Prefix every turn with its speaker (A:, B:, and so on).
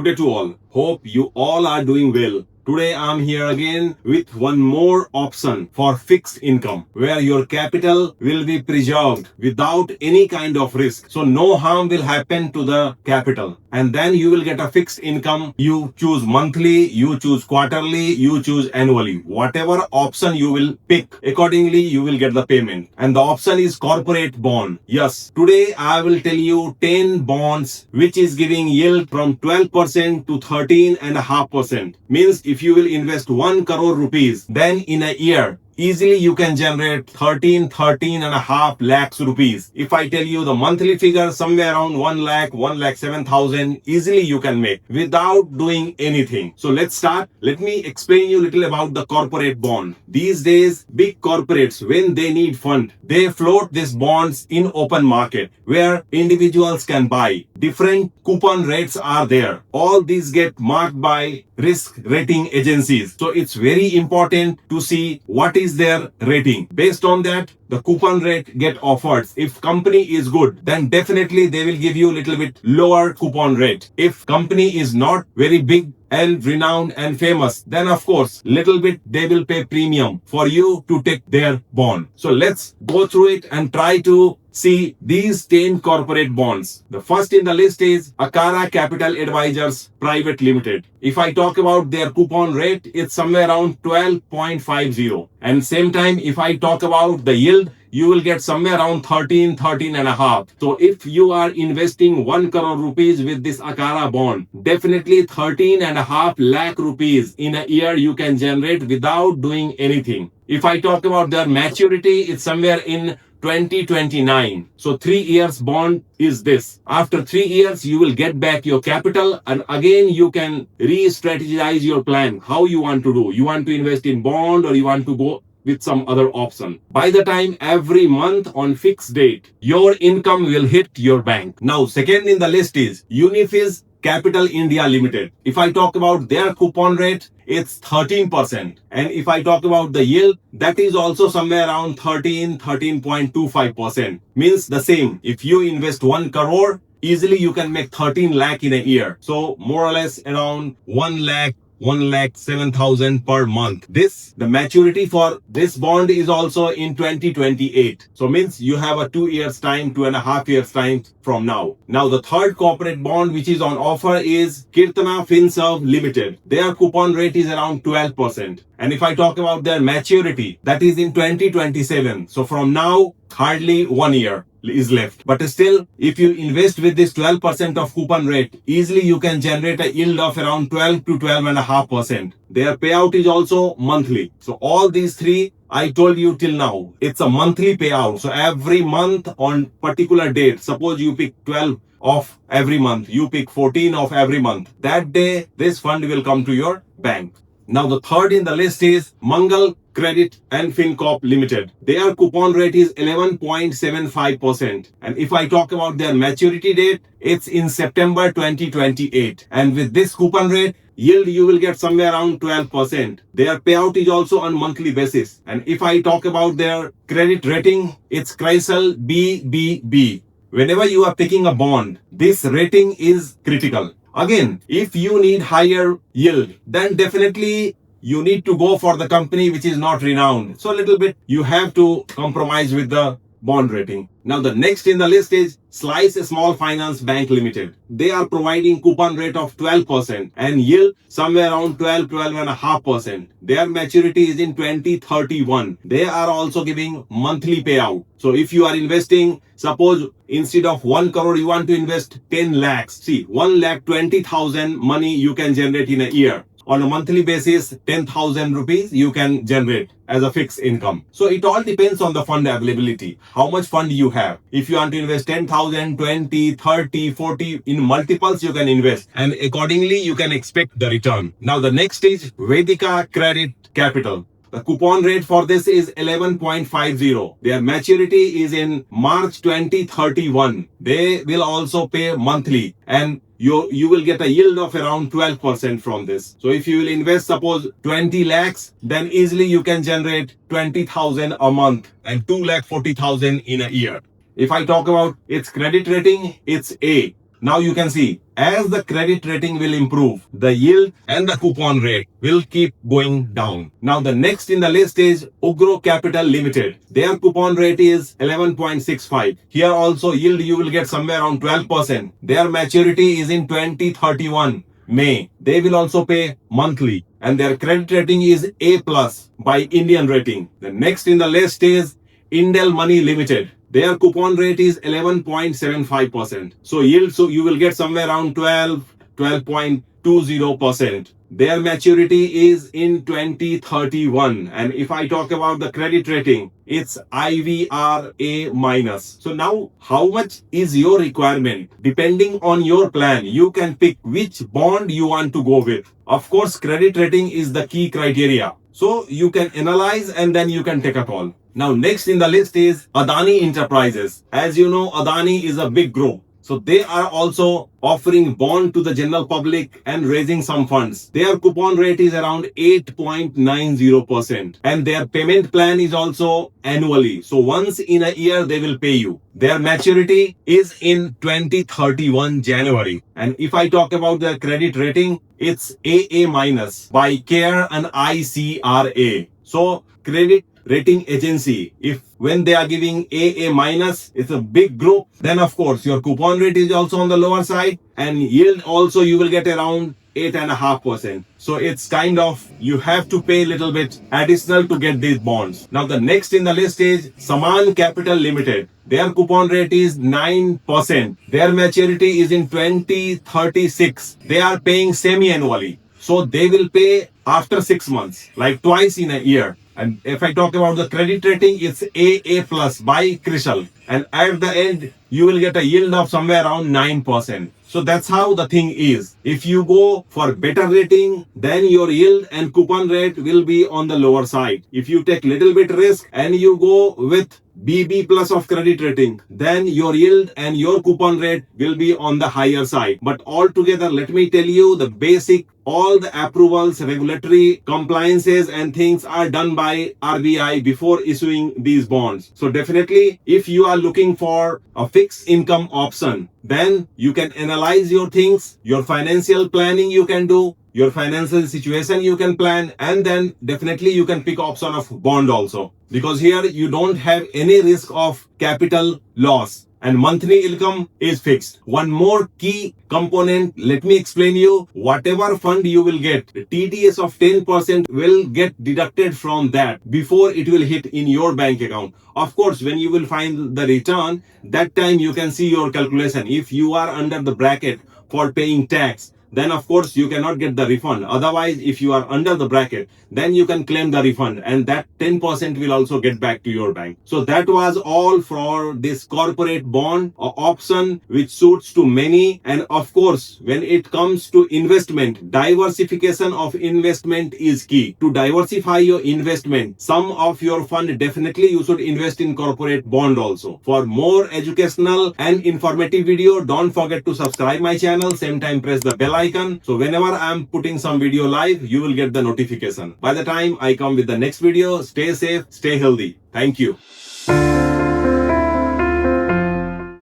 A: Good day to all. Hope you all are doing well. Today I'm here again with one more option for fixed income where your capital will be preserved without any kind of risk. So no harm will happen to the capital. And then you will get a fixed income. You choose monthly, you choose quarterly, you choose annually. Whatever option you will pick, accordingly you will get the payment. And the option is corporate bond. Yes, today I will tell you 10 bonds which is giving yield from 12% to 13.5%. Means if you will invest 1 crore rupees, then in a year, easily you can generate 13.5 lakhs rupees. If I tell you the monthly figure, somewhere around 1 lakh, 1,07,000, easily you can make without doing anything. So let's start. Let me explain you a little about the corporate bond. These days, big corporates, when they need fund, they float these bonds in open market where individuals can buy. Different coupon rates are there. All these get marked by risk rating agencies. So it's very important to see what is their rating. Based on that, the coupon rate get offered. If company is good, then definitely they will give you a little bit lower coupon rate. If company is not very big and renowned and famous, then of course little bit they will pay premium for you to take their bond. So let's go through it and try to see these 10 corporate bonds. The first in the list is Akara Capital Advisors Private Limited. If I talk about their coupon rate, it's somewhere around 12.50. And same time, if I talk about the yield, you will get somewhere around 13.5. So if you are investing 1 crore rupees with this Akara bond, definitely 13.5 lakh rupees in a year you can generate without doing anything. If I talk about their maturity, it's somewhere in 2029. So 3 years bond is this. After 3 years, you will get back your capital and again you can re-strategize your plan. How you want to do. You want to invest in bond or you want to go with some other option. By the time every month on fixed date, your income will hit your bank. Now, second in the list is Unifiz Capital India Limited. If I talk about their coupon rate, it's 13%. And if I talk about the yield, that is also somewhere around 13.25%. Means the same. If you invest 1 crore, easily you can make 13 lakh in a year. So more or less around 1 lakh, 1,07,000 per month. The maturity for this bond is also in 2028. So means you have a 2 years time, 2.5 years time from now. Now the third corporate bond which is on offer is Kirtana Finserv Limited. Their coupon rate is around 12%. And if I talk about their maturity, that is in 2027. So from now, hardly 1 year is left. But still, if you invest with this 12% of coupon rate, easily you can generate a yield of around 12 to 12.5%. Their payout is also monthly. So all these three, I told you till now, it's a monthly payout. So every month on particular date, suppose you pick 12 of every month, you pick 14 of every month. That day, this fund will come to your bank. Now the third in the list is Mangal Credit and FinCorp Limited. Their coupon rate is 11.75%. And if I talk about their maturity date, it's in September 2028. And with this coupon rate, yield you will get somewhere around 12%. Their payout is also on monthly basis. And if I talk about their credit rating, it's CRISIL BBB. Whenever you are picking a bond, this rating is critical. Again, if you need higher yield, then definitely you need to go for the company which is not renowned. So a little bit you have to compromise with the bond rating. Now the next in the list is Slice Small Finance Bank Limited. They are providing coupon rate of 12% and yield somewhere around 12.5%. Their maturity is in 2031. They are also giving monthly payout. So if you are investing, suppose instead of 1 crore you want to invest 10 lakhs. See, 1,20,000 money you can generate in a year. On a monthly basis, 10,000 rupees you can generate as a fixed income. So it all depends on the fund availability, how much fund you have. If you want to invest 10,000, 20, 30, 40 in multiples, you can invest and accordingly you can expect the return. Now the next is Vedika Credit Capital. The coupon rate for this is 11.50. Their maturity is in March 2031. They will also pay monthly and you will get a yield of around 12% from this. So if you will invest suppose 20 lakhs, then easily you can generate 20,000 a month and 2,40,000 in a year. If I talk about its credit rating, it's A. Now you can see as the credit rating will improve, the yield and the coupon rate will keep going down. Now the next in the list is Ugro Capital Limited. Their coupon rate is 11.65. Here also yield you will get somewhere around 12%. Their maturity is in 2031. May. They will also pay monthly and their credit rating is A plus by Indian rating. The next in the list is Indel Money Limited. Their coupon rate is 11.75%. So yield, so you will get somewhere around 12.20%. Their maturity is in 2031. And if I talk about the credit rating, it's IVR A minus. So now how much is your requirement? Depending on your plan, you can pick which bond you want to go with. Of course, credit rating is the key criteria. So you can analyze and then you can take a call. Now next in the list is Adani Enterprises. As you know, Adani is a big group. So they are also offering bond to the general public and raising some funds. Their coupon rate is around 8.90% and their payment plan is also annually. So once in a year they will pay you. Their maturity is in 2031 January. And if I talk about their credit rating, it's AA minus by CARE and ICRA. So credit rating agency, if when they are giving AA minus, it's a big group, then of course your coupon rate is also on the lower side and yield also you will get around 8.5%. So it's kind of, you have to pay a little bit additional to get these bonds. Now the next in the list is Saman Capital Limited. Their coupon rate is 9%. Their maturity is in 2036. They are paying semi-annually. So they will pay after 6 months, like twice in a year. And if I talk about the credit rating, it's AA plus by CRISIL. And at the end, you will get a yield of somewhere around 9%. So that's how the thing is. If you go for better rating, then your yield and coupon rate will be on the lower side. If you take little bit risk and you go with BB plus of credit rating, then your yield and your coupon rate will be on the higher side. But altogether, let me tell you the basic, all the approvals, regulatory compliances and things are done by RBI before issuing these bonds. So definitely, if you are looking for a fixed income option, then you can analyze your things, your financial planning you can do, your financial situation you can plan, and then definitely you can pick option of bond also, because here you don't have any risk of capital loss and monthly income is fixed. One more key component, let me explain you. Whatever fund you will get, the TDS of 10% will get deducted from that before it will hit in your bank account. Of course, when you will find the return, that time you can see your calculation. If you are under the bracket for paying tax, then of course you cannot get the refund. Otherwise, if you are under the bracket, then you can claim the refund and that 10% will also get back to your bank. So that was all for this corporate bond option which suits to many. And of course, when it comes to investment, diversification of investment is key. To diversify your investment, some of your fund definitely you should invest in corporate bond also. For more educational and informative video, don't forget to subscribe my channel. Same time press the bell icon. So whenever I'm putting some video live, you will get the notification. By the time I come with the next video, stay safe, stay healthy. Thank you.